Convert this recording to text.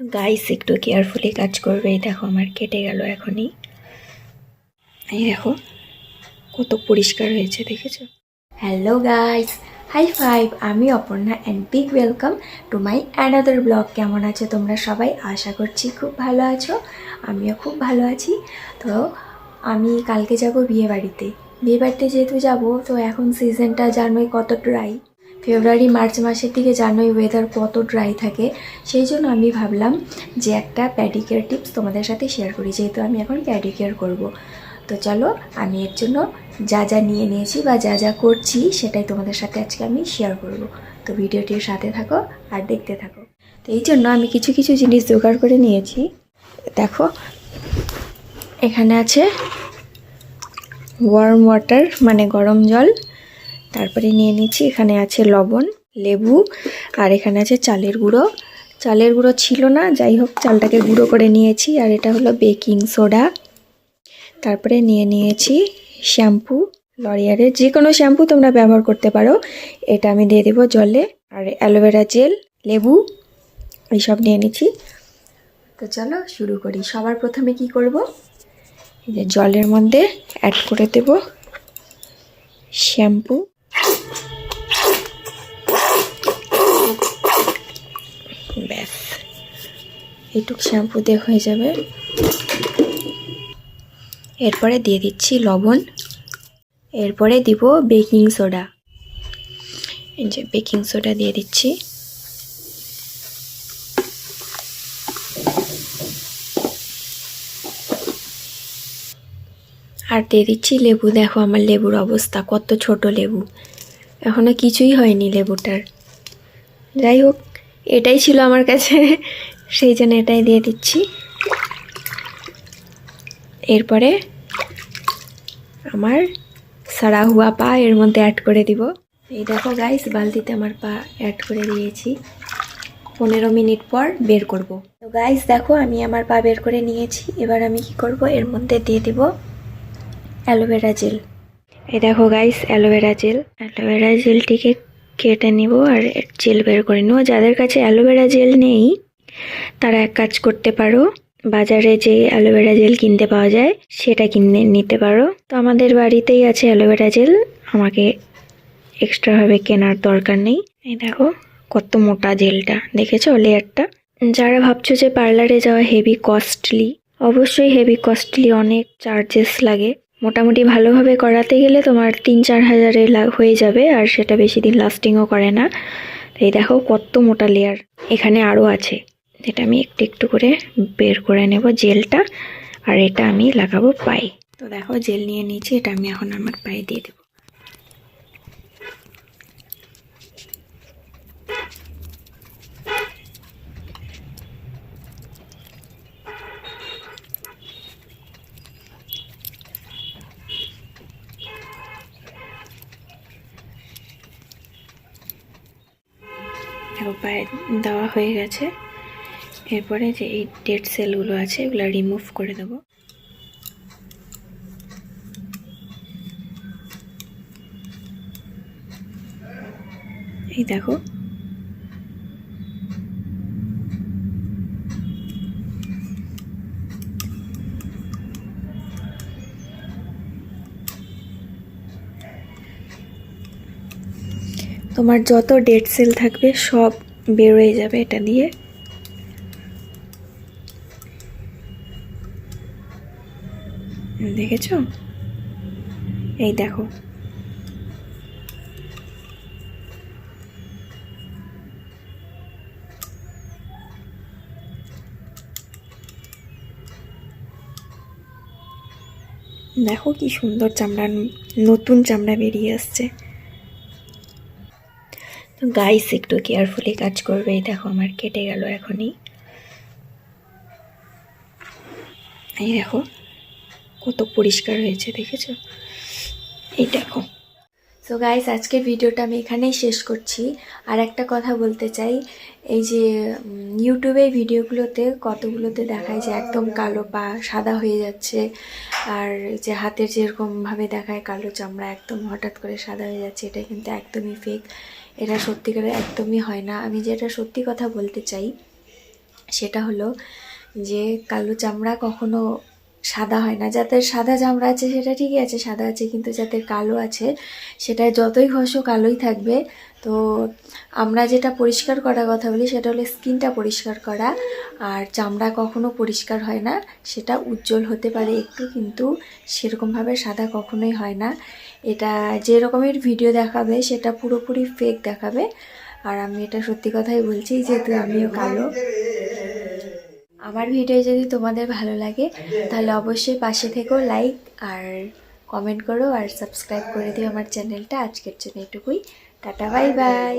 তো গাইস একটু কেয়ারফুলি কাজ করবে। এই দেখো আমার কেটে গেল এখনই। এই দেখো কত পরিষ্কার হয়েছে, দেখেছো? হ্যালো গাইস, হাই ফাইভ, আমি Aparna and big welcome to my another blog. কেমন আছো তোমরা সবাই? আশা করছি খুব ভালো আছো, আমিও খুব ভালো আছি। তো আমি কালকে যাব বিয়েবাড়িতে যেহেতু যাব, তো এখন সিজনটা জানোই কত ড্রাই। ফেব্রুয়ারি মার্চ মাসের দিকে জানোই ওয়েদার কত ড্রাই থাকে। সেই জন্য আমি ভাবলাম যে একটা প্যাডিকেয়ার টিপস তোমাদের সাথে শেয়ার করি, যেহেতু আমি এখন প্যাডিকেয়ার করব। তো চলো, আমি এর জন্য যা যা নিয়ে নিয়েছি বা যা যা করছি সেটাই তোমাদের সাথে আজকে আমি শেয়ার করব। তো ভিডিওটির সাথে থাকো আর দেখতে থাকো। তো এই জন্য আমি কিছু কিছু জিনিস জোগাড় করে নিয়েছি। দেখো, এখানে আছে ওয়ার্ম ওয়াটার মানে গরম জল, তারপরে নিয়ে নিচ্ছি এখানে আছে লবণ, লেবু, আর এখানে আছে চালের গুঁড়ো। চালের গুঁড়ো ছিল না, যাই হোক চালটাকে গুঁড়ো করে নিয়েছি। আর এটা হলো বেকিং সোডা। তারপরে নিয়ে নিয়েছি শ্যাম্পু, লরিয়ালের যে কোনো শ্যাম্পু তোমরা ব্যবহার করতে পারো। এটা আমি দিয়ে দেবো জলে। আর অ্যালোভেরা জেল, লেবু, এইসব নিয়ে নিচ্ছি। তো চলো শুরু করি। সবার প্রথমে কি করব, এই যে জলের মধ্যে অ্যাড করে দেব শ্যাম্পু। ব্যাস, এইটুক শ্যাম্পু দিয়ে হয়ে যাবে। এরপরে দিয়ে দিচ্ছি লবণ, এরপরে দিব বেকিং সোডা। এই যে বেকিং সোডা দিয়ে দিচ্ছি। আর দিয়ে দিচ্ছি লেবু। দেখো আমার লেবুর অবস্থা, কত ছোট লেবু, এখনো কিছুই হয়নি লেবুটার। যাই হোক, এটাই ছিল আমার কাছে, সেই জন্য এটাই দিয়ে দিচ্ছি। এরপরে আমার সারা হুয়া পা এর মধ্যে অ্যাড করে দিব। এই দেখো গাইস, বালতিতে আমার পা অ্যাড করে দিয়েছি। 15 মিনিট পর বের করব। তো গাইস দেখো, আমি আমার পা বের করে নিয়েছি। এবার আমি কি করব, এর মধ্যে দিয়ে দিব অ্যালোভেরা জেল। এই দেখো গাইস, অ্যালোভেরা জেলটিকে কেটে নিব আর জেল বের করে নেব। যাদের কাছে অ্যালোভেরা জেল নেই তারা এক কাজ করতে পারো, বাজারে যে অ্যালোভেরা জেল কিনতে পাওয়া যায় সেটা কিনে নিতে পারো। তো আমাদের বাড়িতেই আছে অ্যালোভেরা জেল, আমাকে এক্সট্রাভাবে কেনার দরকার নেই। এই দেখো কত মোটা জেলটা, দেখেছো লেয়ারটা? যারা ভাবছো যে পার্লারে যাওয়া হেভি কস্টলি, অবশ্যই হেভি কস্টলি, অনেক চার্জেস লাগে। মোটামুটি ভালোভাবে করাতে গেলে তোমার 3-4 হাজারে হয়ে যাবে, আর সেটা বেশি দিন লাস্টিংও করে না। এই দেখো কত মোটা লেয়ার, এখানে আরও আছে, যেটা আমি একটু একটু করে বের করে নেব জেলটা। আর এটা আমি লাগাবো পায়ে। তো দেখো জেল নিয়ে নিয়েছি, এটা আমি এখন আমার পায়ে দিয়ে দেবো। পায়ে দেওয়া হয়ে গেছে। এরপরে যে এই ডেড সেলগুলো আছে এগুলো রিমুভ করে দেব। এই দেখো, তোমার যত ডেড সেল থাকবে সব বের হয়ে যাবে এটা দিয়ে। দেখেছো? এই দেখো, দেখো কি সুন্দর চামড়া, নতুন চামড়া বেরিয়ে আসছে। তো গাইস একটু কেয়ারফুলি কাজ করবে। এই দেখো আমার কেটে গেল এখনই। এই দেখো কত পরিষ্কার হয়েছে, দেখেছো? এই দেখো। সো গাইস, আজকের ভিডিওটা আমি এখানেই শেষ করছি। আর একটা কথা বলতে চাই, এই যে ইউটিউবে ভিডিওগুলোতে কতগুলোতে দেখায় যে একদম কালো পা সাদা হয়ে যাচ্ছে, আর যে হাতের যেরকমভাবে দেখায় কালো চামড়া একদম হঠাৎ করে সাদা হয়ে যাচ্ছে, এটা কিন্তু একদমই ফেক। এটা সত্যিকারে একদমই হয় না। আমি যেটা সত্যি কথা বলতে চাই, সেটা হলো যে কালো চামড়া কখনো সাদা হয় না। যাদের সাদা চামড়া আছে সেটা ঠিকই আছে, সাদা আছে, কিন্তু যাদের কালো আছে সেটা যতই ঘষো কালোই থাকবে। তো আমরা যেটা পরিষ্কার করার কথা বলি সেটা হলো স্কিনটা পরিষ্কার করা, আর চামড়া কখনো পরিষ্কার হয় না। সেটা উজ্জ্বল হতে পারে একটু, কিন্তু সেরকমভাবে সাদা কখনোই হয় না। এটা যে রকমের ভিডিও দেখাবে সেটা পুরোপুরি ফেক দেখাবে, আর আমি এটা সত্যি কথাই বলছি, যেহেতু আমিও কালো। আমার ভিডিও যদি তোমাদের ভালো লাগে তাহলে অবশ্যই পাশে থেকো, লাইক আর কমেন্ট করো আর সাবস্ক্রাইব করে দিও আমার চ্যানেলটা। আজকের জন্য এটুকুই, টাটা বাই বাই।